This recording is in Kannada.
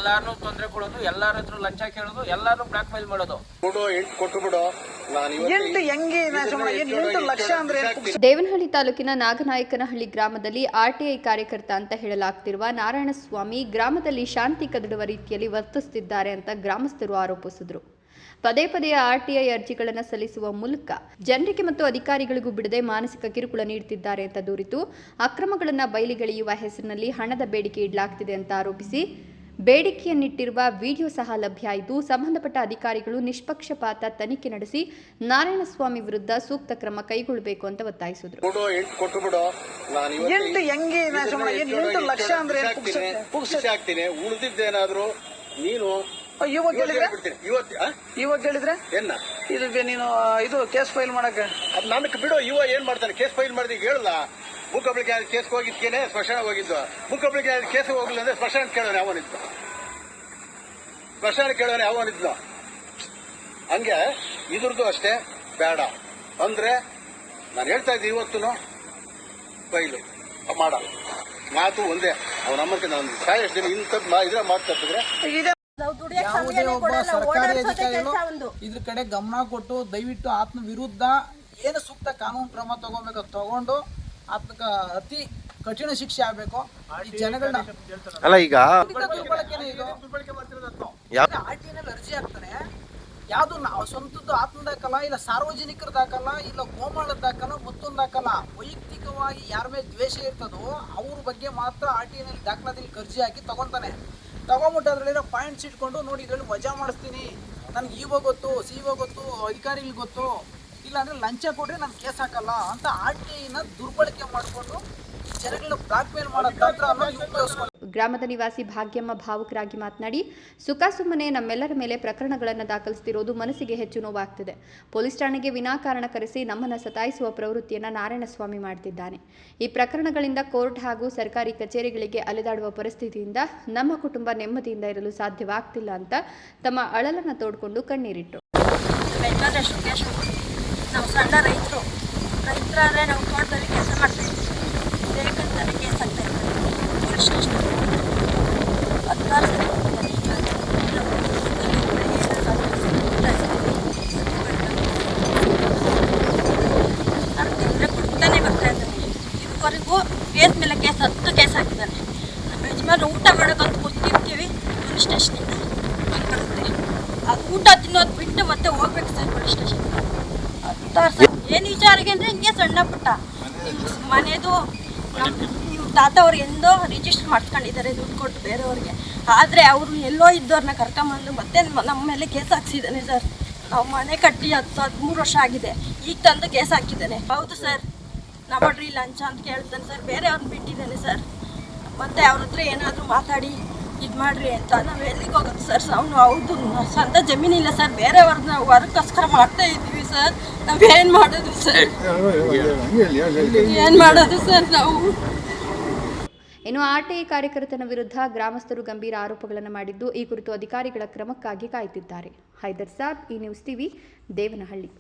ಎಲ್ಲಾರನ್ನೂ ತೊಂದರೆ ಕೊಡೋದು, ಎಲ್ಲಾರ ಹತ್ರ ಲಂಚ ಕೇಳೋದು, ಎಲ್ಲಾರನ್ನೂ ಬ್ಲಾಕ್ ಮೇಲ್ ಮಾಡೋದು. ದೇವನಹಳ್ಳಿ ತಾಲೂಕಿನ ನಾಗನಾಯಕನಹಳ್ಳಿ ಗ್ರಾಮದಲ್ಲಿ ಆರ್ಟಿಐ ಕಾರ್ಯಕರ್ತ ಅಂತ ಹೇಳಲಾಗ್ತಿರುವ ನಾರಾಯಣಸ್ವಾಮಿ ಗ್ರಾಮದಲ್ಲಿ ಶಾಂತಿ ಕದಡುವ ರೀತಿಯಲ್ಲಿ ವರ್ತಿಸುತ್ತಿದ್ದಾರೆ ಅಂತ ಗ್ರಾಮಸ್ಥರು ಆರೋಪಿಸಿದರು. ಪದೇ ಪದೇ ಆರ್ಟಿಐ ಅರ್ಜಿಗಳನ್ನು ಸಲ್ಲಿಸುವ ಮೂಲಕ ಜನರಿಗೆ ಮತ್ತು ಅಧಿಕಾರಿಗಳಿಗೂ ಬಿಡದೆ ಮಾನಸಿಕ ಕಿರುಕುಳ ನೀಡುತ್ತಿದ್ದಾರೆ ಅಂತ ದೂರಿತು. ಅಕ್ರಮಗಳನ್ನು ಬಯಲಿಗೆಳೆಯುವ ಹೆಸರಿನಲ್ಲಿ ಹಣದ ಬೇಡಿಕೆ ಇಡಲಾಗ್ತಿದೆ ಅಂತ ಆರೋಪಿಸಿ ಬೇಡಿಕೆಯನ್ನಿಟ್ಟಿರುವ ವಿಡಿಯೋ ಸಹ ಲಭ್ಯ ಆಯಿತು. ಸಂಬಂಧಪಟ್ಟ ಅಧಿಕಾರಿಗಳು ನಿಷ್ಪಕ್ಷಪಾತ ತನಿಖೆ ನಡೆಸಿ ನಾರಾಯಣಸ್ವಾಮಿ ವಿರುದ್ಧ ಸೂಕ್ತ ಕ್ರಮ ಕೈಗೊಳ್ಳಬೇಕು ಅಂತ ಒತ್ತಾಯಿಸಿದರು. ಇವಾಗ ಹೇಳಿದ್ರೆ ಇದು ಕೇಸ್ ಫೈಲ್ ಮಾಡಕ್ಕೆ ನನಗೆ ಬಿಡು. ಏನ್ ಮಾಡ್ತಾನೆ? ಕೇಸ್ ಫೈಲ್ ಮಾಡಿದ ಹೇಳಲ್ಲ. ಮುಖಬಳಿಕೆ ಕೇಸ್ ಹೋಗಿದ್ದೇನೆ, ಸ್ಮಶಾನ ಹೋಗಿದ್ದು. ಮುಖಬಳಿಕೆ ಕೇಸ್ ಹೋಗ್ಲಿಲ್ಲ ಅಂದ್ರೆ ಸ್ಮಶಾನ ಕೇಳೋಣ ಯಾವನಿದ್ದು? ಸ್ಮಶಾನ ಕೇಳೋಣ ಯಾವನಿದ್ಲು? ಹಂಗೆ ಇದ್ರದ್ದು ಅಷ್ಟೇ ಬೇಡ ಅಂದ್ರೆ ನಾನು ಹೇಳ್ತಾ ಇದ್ದೆ. ಇವತ್ತು ಫೈಲು ಮಾಡ ಮಾತು ಒಂದೇ. ಅವನಮ್ಮಕ್ಕೆ ನಾನು ಸಾಯಷ್ಟು ಇಂಥದ್ದು ಇದ್ರೆ ಮಾತಾಡ್ತಿದ್ರೆ ಯಾವುದೇ ಒಬ್ಬ ಸರ್ಕಾರಿ ಅಧಿಕಾರಿಗಳು ಇದ್ರ ಕಡೆ ಗಮನ ಕೊಟ್ಟು ದಯವಿಟ್ಟು ಆತನ ವಿರುದ್ಧ ಏನು ಸೂಕ್ತ ಕಾನೂನು ಕ್ರಮ ತಗೋಬೇಕು ತಗೊಂಡು ಆತನ ಅತಿ ಕಠಿಣ ಶಿಕ್ಷೆ ಆಗಬೇಕು. ಈ ಜನಗಳನ್ನ ಅಲ್ಲ ಈಗ ಆರ್ಟಿನಲ್ಲಿ ಅರ್ಜಿ ಹಾಕ್ತಾನೆ. ಯಾವ್ದು ನಾವು ಸ್ವಂತದ್ದು ಆತ್ಮದಾಕಲ್ಲ, ಇಲ್ಲ ಸಾರ್ವಜನಿಕರದಾಕಲ್ಲ, ಇಲ್ಲ ಗೋಮಾಳದಾಕಲ್ಲ, ಮತ್ತೊಂದಾಕಲ್ಲ. ವೈಯಕ್ತಿಕವಾಗಿ ಯಾರ ಮೇಲೆ ದ್ವೇಷ ಇರ್ತದೋ ಅವ್ರ ಬಗ್ಗೆ ಮಾತ್ರ ಆರ್ಟಿನಲ್ಲಿ ದಾಖಲಾತಿಗೆ ಅರ್ಜಿ ಹಾಕಿ ತಗೊಂತಾನೆ. ತಗೊಂಬಿಟ್ಟು ಅದ್ರಲ್ಲಿರೋ ಪಾಯಿಂಟ್ಸ್ ಇಟ್ಕೊಂಡು ನೋಡಿ ಇದರಲ್ಲಿ ವಜಾ ಮಾಡಿಸ್ತೀನಿ, ನನಗೆ ಇವಾಗ ಗೊತ್ತು, ಸಿಇಒ ಗೊತ್ತು, ಅಧಿಕಾರಿಗಳಿಗೆ ಗೊತ್ತು, ಇಲ್ಲಾಂದ್ರೆ ಲಂಚ ಕೊಡ್ರಿ ನಾನು ಕೇಸ್ ಹಾಕಲ್ಲ ಅಂತ ಆರ್ಟಿಐನ ದುರ್ಬಳಕೆ ಮಾಡಿಕೊಂಡು ಜನಗಳನ್ನ ಬ್ಲಾಕ್ ಮೇಲ್ ಮಾಡೋ ತಂತ್ರವನ್ನು ಉಪಯೋಗಿಸ್ಕೊಂಡು. ಗ್ರಾಮದ ನಿವಾಸಿ ಭಾಗ್ಯಮ್ಮ ಭಾವುಕರಾಗಿ ಮಾತನಾಡಿ, ಸುಮ್ಮನೆ ನಮ್ಮೆಲ್ಲರ ಮೇಲೆ ಪ್ರಕರಣಗಳನ್ನು ದಾಖಲಿಸುತ್ತಿರುವುದು ಮನಸ್ಸಿಗೆ ಹೆಚ್ಚು ನೋವಾಗ್ತಿದೆ. ಪೊಲೀಸ್ ಠಾಣೆಗೆ ವಿನಾಕಾರಣ ಕರೆಸಿ ನಮ್ಮನ್ನು ಸತಾಯಿಸುವ ಪ್ರವೃತ್ತಿಯನ್ನು ನಾರಾಯಣಸ್ವಾಮಿ ಮಾಡ್ತಿದ್ದಾನೆ. ಈ ಪ್ರಕರಣಗಳಿಂದ ಕೋರ್ಟ್ ಹಾಗೂ ಸರ್ಕಾರಿ ಕಚೇರಿಗಳಿಗೆ ಅಲೆದಾಡುವ ಪರಿಸ್ಥಿತಿಯಿಂದ ನಮ್ಮ ಕುಟುಂಬ ನೆಮ್ಮದಿಯಿಂದ ಇರಲು ಸಾಧ್ಯವಾಗ್ತಿಲ್ಲ ಅಂತ ತಮ್ಮ ಅಳಲನ್ನು ತೋಡ್ಕೊಂಡು ಕಣ್ಣೀರಿಟ್ಟರು. ನಾವು ಸಣ್ಣ ರೈತರಾದರೆ ನಾವು ತೋಟದಲ್ಲಿ ಕೆಲಸ ಮಾಡ್ತೀವಿ. ಬೇಕಂತಾನೆ ಕೇಸ್ ಆಗ್ತಾ ಇರ್ತೀವಿ. ಪೊಲೀಸ್ ಸ್ಟೇಷನ್ 16 ಸರಿ ಕೊಡ್ತಾನೆ ಬರ್ತಾ ಇದ್ದಾನೆ. ಇದುವರೆಗೂ ಕೇಸ್ ಮೇಲೆ ಕೇಸ್ 10 ಕೇಸ್ ಹಾಕಿದ್ದಾನೆ. ನಮ್ಮ ಯಜಮಾನ ಊಟ ಮಾಡೋಕ್ಕಂತ ಗೊತ್ತಿರ್ತೀವಿ ಪೊಲೀಸ್ ಸ್ಟೇಷನಿಂದ ಬರುತ್ತೆ. ಅದು ಊಟ ತಿನ್ನೋದು ಬಿಟ್ಟು ಮತ್ತೆ ಹೋಗ್ಬೇಕು ಸರ್ ಪೊಲೀಸ್ ಸ್ಟೇಷನ್. 16 ಸರಿ ಏನು ವಿಚಾರಿಗೆ ಅಂದರೆ ಹಿಂಗೆ ಸಣ್ಣ ಪುಟ್ಟ ಮನೆದು ನಿಮ್ಮ ತಾತ ಅವ್ರು ಎಂದೋ ರಿಜಿಸ್ಟರ್ ಮಾಡ್ಕೊಂಡಿದ್ದಾರೆ ದುಡ್ಡು ಕೊಟ್ಟು ಬೇರೆಯವ್ರಿಗೆ. ಆದರೆ ಅವರು ಎಲ್ಲೋ ಇದ್ದವ್ರನ್ನ ಕರ್ಕೊಂಬಂದು ಮತ್ತೆ ನಮ್ಮ ಮೇಲೆ ಕೇಸ್ ಹಾಕ್ಸಿದ್ದಾನೆ ಸರ್. ನಾವು ಮನೆ ಕಟ್ಟಿ 10-13 ವರ್ಷ ಆಗಿದೆ, ಈಗ ತಂದು ಕೇಸ್ ಹಾಕಿದ್ದಾನೆ. ಹೌದು ಸರ್, ನಾವು ನೋಡ್ರಿ ಲಂಚ ಅಂತ ಕೇಳ್ತಾನೆ ಸರ್. ಬೇರೆಯವ್ರನ್ನ ಬಿಟ್ಟಿದ್ದಾನೆ ಸರ್. ಮತ್ತು ಅವ್ರ ಹತ್ರ ಏನಾದರೂ ಮಾತಾಡಿ ಇದು ಮಾಡಿರಿ ಅಂತ. ನಾವು ಎಲ್ಲಿಗೆ ಹೋಗೋದು ಸರ್? ಅವನು ಹೌದು ಸ್ವಂತ ಜಮೀನಿಲ್ಲ ಸರ್, ಬೇರೆಯವ್ರನ್ನ ವರ್ಕ್ಗೋಸ್ಕರ ಮಾಡ್ತಾ ಇದ್ದೀವಿ ಸರ್. ನಾವೇನು ಮಾಡೋದು ಸರ್? ಏನು ಮಾಡೋದು ಸರ್ ನಾವು? ಇನ್ನು ಆರ್ಟಿಐ ಕಾರ್ಯಕರ್ತನ ವಿರುದ್ಧ ಗ್ರಾಮಸ್ಥರು ಗಂಭೀರ ಆರೋಪಗಳನ್ನು ಮಾಡಿದ್ದು, ಈ ಕುರಿತು ಅಧಿಕಾರಿಗಳ ಕ್ರಮಕ್ಕಾಗಿ ಕಾಯುತ್ತಿದ್ದಾರೆ. ಹೈದರ್ ಸಾಬ್, ಈ ನ್ಯೂಸ್ ಟಿವಿ, ದೇವನಹಳ್ಳಿ.